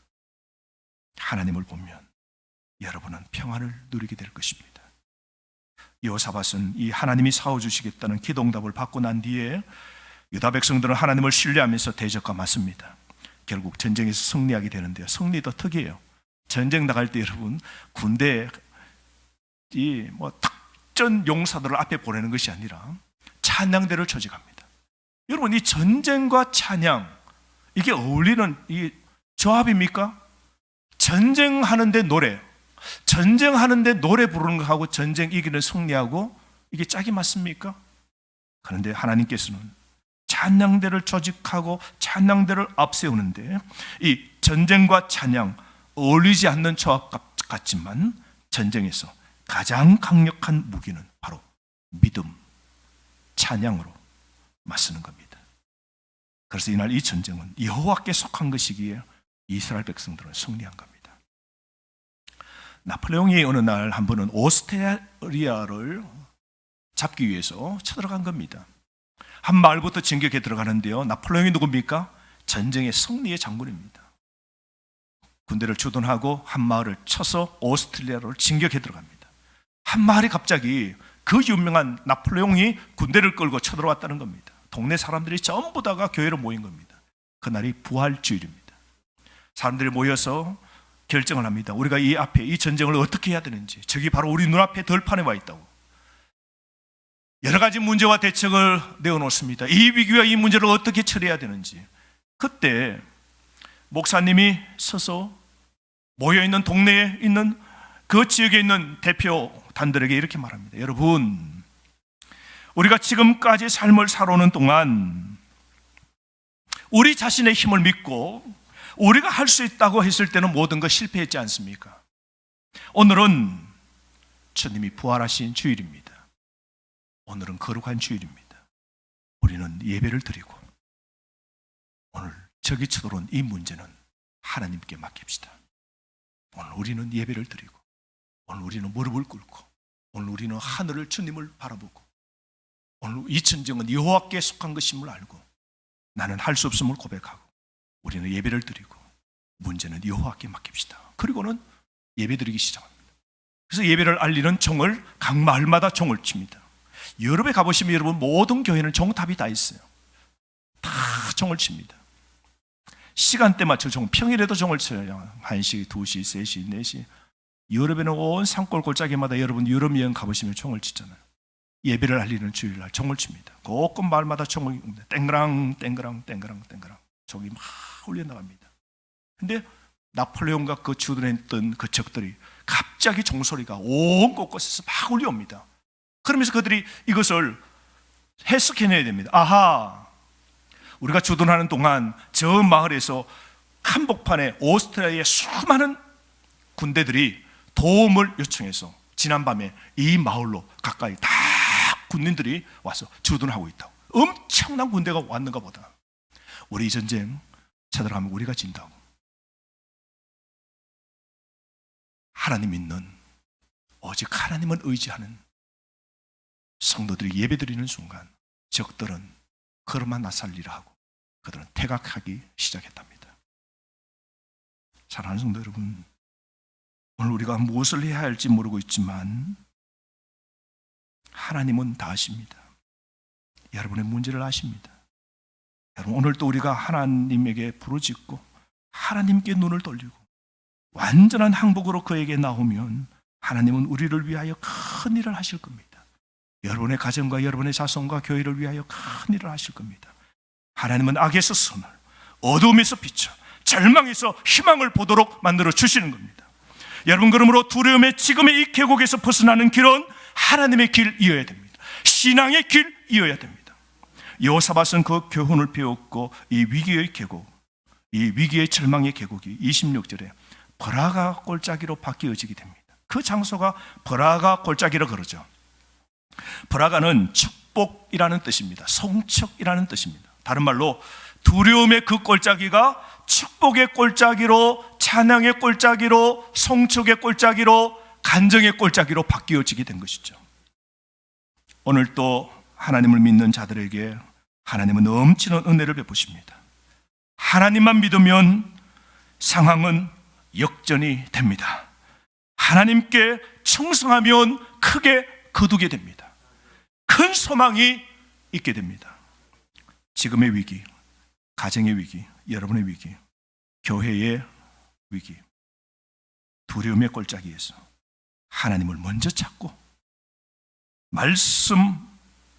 하나님을 보면 여러분은 평안을 누리게 될 것입니다. 여호사밧은 이 하나님이 싸워주시겠다는 기도응답을 받고 난 뒤에 유다 백성들은 하나님을 신뢰하면서 대적과 맞습니다. 결국 전쟁에서 승리하게 되는데요. 승리도 특이해요. 전쟁 나갈 때 여러분, 군대 특전 용사들을 앞에 보내는 것이 아니라 찬양대를 조직합니다. 여러분, 이 전쟁과 찬양, 이게 어울리는 이 조합입니까? 전쟁하는데 노래, 전쟁하는데 노래 부르는 것하고 전쟁 이기는 승리하고 이게 짝이 맞습니까? 그런데 하나님께서는 찬양대를 조직하고 찬양대를 앞세우는데 이 전쟁과 찬양 어울리지 않는 조합 같지만 전쟁에서 가장 강력한 무기는 바로 믿음, 찬양으로 맞서는 겁니다. 그래서 이날 이 전쟁은 여호와께 속한 것이기에 이스라엘 백성들은 승리한 겁니다. 나폴레옹이 어느 날 한 번은 오스트리아를 잡기 위해서 쳐들어간 겁니다. 한 마을부터 진격해 들어가는데요. 나폴레옹이 누굽니까? 전쟁의 승리의 장군입니다. 군대를 주둔하고 한 마을을 쳐서 오스트리아를 진격해 들어갑니다. 한 마을이 갑자기 그 유명한 나폴레옹이 군대를 끌고 쳐들어왔다는 겁니다. 동네 사람들이 전부 다가 교회로 모인 겁니다. 그날이 부활주일입니다. 사람들이 모여서 결정을 합니다. 우리가 이 앞에 이 전쟁을 어떻게 해야 되는지. 저기 바로 우리 눈앞에 들판에 와 있다고. 여러 가지 문제와 대책을 내어놓습니다. 이 위기와 이 문제를 어떻게 처리해야 되는지. 그때 목사님이 서서 모여있는 동네에 있는 그 지역에 있는 대표단들에게 이렇게 말합니다. 여러분, 우리가 지금까지 삶을 살아오는 동안 우리 자신의 힘을 믿고 우리가 할 수 있다고 했을 때는 모든 것 실패했지 않습니까? 오늘은 주님이 부활하신 주일입니다. 오늘은 거룩한 주일입니다. 우리는 예배를 드리고 오늘 저기 쳐들어온 이 문제는 하나님께 맡깁시다. 오늘 우리는 예배를 드리고 오늘 우리는 무릎을 꿇고 오늘 우리는 하늘을 주님을 바라보고 오늘 이 전쟁은 여호와께 속한 것임을 알고 나는 할 수 없음을 고백하고 우리는 예배를 드리고 문제는 여호와께 맡깁시다. 그리고는 예배 드리기 시작합니다. 그래서 예배를 알리는 종을 각 마을마다 종을 칩니다. 유럽에 가보시면 여러분 모든 교회는 종탑이 다 있어요. 다 종을 칩니다. 시간대 맞춰 종, 평일에도 종을 쳐요. 1시, 2시, 3시, 4시. 유럽에는 온 산골 골짜기마다 여러분 유럽 여행 가보시면 종을 치잖아요. 예배를 알리는 주일날 종을 칩니다. 곳곳 마을마다 종을 땡그랑 땡그랑 땡그랑 땡그랑 종이 막 울려나갑니다. 근데 나폴레옹과 그 주둔했던 그 적들이 갑자기 종소리가 온 곳곳에서 막 울려옵니다. 그러면서 그들이 이것을 해석해내야 됩니다. 아하, 우리가 주둔하는 동안 저 마을에서 한복판에 오스트리아의 수많은 군대들이 도움을 요청해서 지난밤에 이 마을로 가까이 다 군인들이 와서 주둔하고 있다고. 엄청난 군대가 왔는가 보다. 우리 이 전쟁 쳐들어가면 우리가 진다고. 하나님 믿는, 오직 하나님을 의지하는 성도들이 예배드리는 순간 적들은 걸음만 나살리라 하고 그들은 퇴각하기 시작했답니다. 사랑하는 성도 여러분, 오늘 우리가 무엇을 해야 할지 모르고 있지만 하나님은 다 아십니다. 여러분의 문제를 아십니다. 여러분, 오늘도 우리가 하나님에게 부르짖고 하나님께 눈을 돌리고 완전한 항복으로 그에게 나오면 하나님은 우리를 위하여 큰 일을 하실 겁니다. 여러분의 가정과 여러분의 자손과 교회를 위하여 큰 일을 하실 겁니다. 하나님은 악에서 선을, 어두움에서 빛을, 절망에서 희망을 보도록 만들어 주시는 겁니다. 여러분, 그러므로 두려움의 지금의 이 계곡에서 벗어나는 길은 하나님의 길이어야 됩니다. 신앙의 길이어야 됩니다. 여호사밧은 그 교훈을 배웠고 이 위기의 계곡, 이 위기의 절망의 계곡이 26절에 버라가 골짜기로 바뀌어지게 됩니다. 그 장소가 버라가 골짜기로 그러죠. 버라가는 축복이라는 뜻입니다. 송축이라는 뜻입니다. 다른 말로 두려움의 그 골짜기가 축복의 골짜기로, 찬양의 골짜기로, 송축의 골짜기로, 간정의 골짜기로 바뀌어지게 된 것이죠. 오늘 또 하나님을 믿는 자들에게 하나님은 넘치는 은혜를 베푸십니다. 하나님만 믿으면 상황은 역전이 됩니다. 하나님께 충성하면 크게 거두게 됩니다. 큰 소망이 있게 됩니다. 지금의 위기, 가정의 위기, 여러분의 위기, 교회의 위기, 두려움의 골짜기에서 하나님을 먼저 찾고 말씀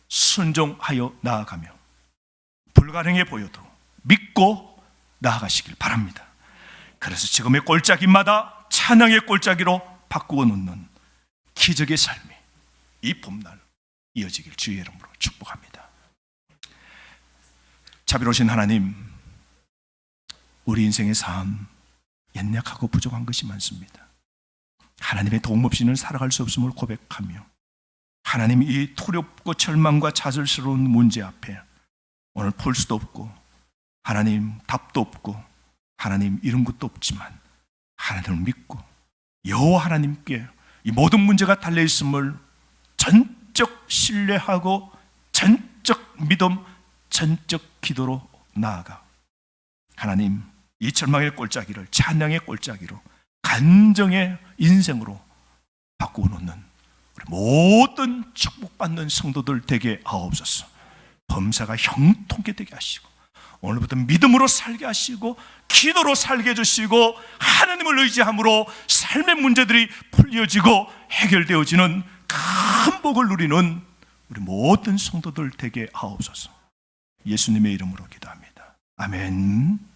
순종하여 나아가며 불가능해 보여도 믿고 나아가시길 바랍니다. 그래서 지금의 골짜기마다 찬양의 골짜기로 바꾸어 놓는 기적의 삶이 이 봄날 이어지길 주의 이름으로 축복합니다. 자비로우신 하나님, 우리 인생의 삶 연약하고 부족한 것이 많습니다. 하나님의 도움 없이는 살아갈 수 없음을 고백하며 하나님, 이 두렵고 절망과 좌절스러운 문제 앞에 오늘 풀 수도 없고 하나님 답도 없고 하나님 이런 것도 없지만 하나님을 믿고 여호와 하나님께 이 모든 문제가 달려있음을 전적 신뢰하고 전적 믿음, 전적 기도로 나아가 하나님, 이 절망의 골짜기를 찬양의 골짜기로, 간정의 인생으로 바꾸어 놓는 우리 모든 축복받는 성도들 되게 하옵소서. 범사가 형통케 되게 하시고 오늘부터 믿음으로 살게 하시고 기도로 살게 해주시고 하나님을 의지함으로 삶의 문제들이 풀려지고 해결되어지는 큰 복을 누리는 우리 모든 성도들 되게 하옵소서. 예수님의 이름으로 기도합니다. 아멘.